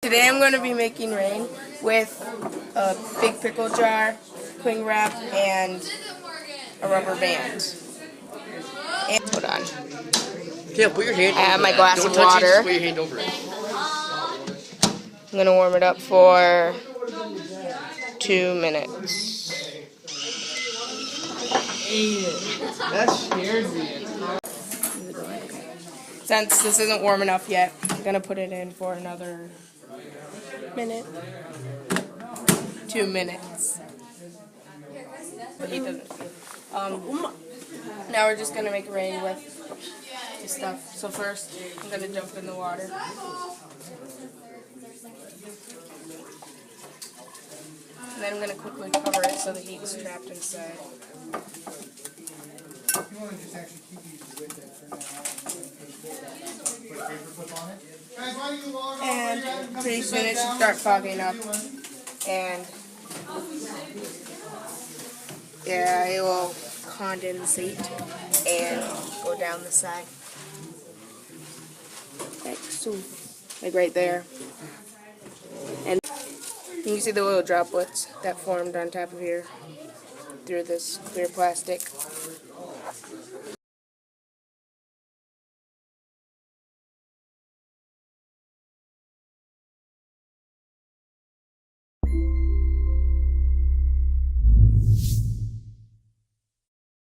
Today I'm going to be making rain with a big pickle jar, cling wrap, and a rubber band. And hold on. Yeah, put your hand I have over my that. glass Don't of touch it, water. just put your hand over it. I'm going to warm it up for 2 minutes. That scared me. Since this isn't warm enough yet, I'm going to put it in for another minute. 2 minutes. But he doesn't. Now we're just going to make rain with this stuff. So first, I'm going to jump in the water. And then I'm going to quickly cover it so the heat's trapped inside. And pretty soon it should start fogging up. And yeah, it will condensate and go down the side. Like so. Like right there. And you can see the little droplets that formed on top of here through this clear plastic.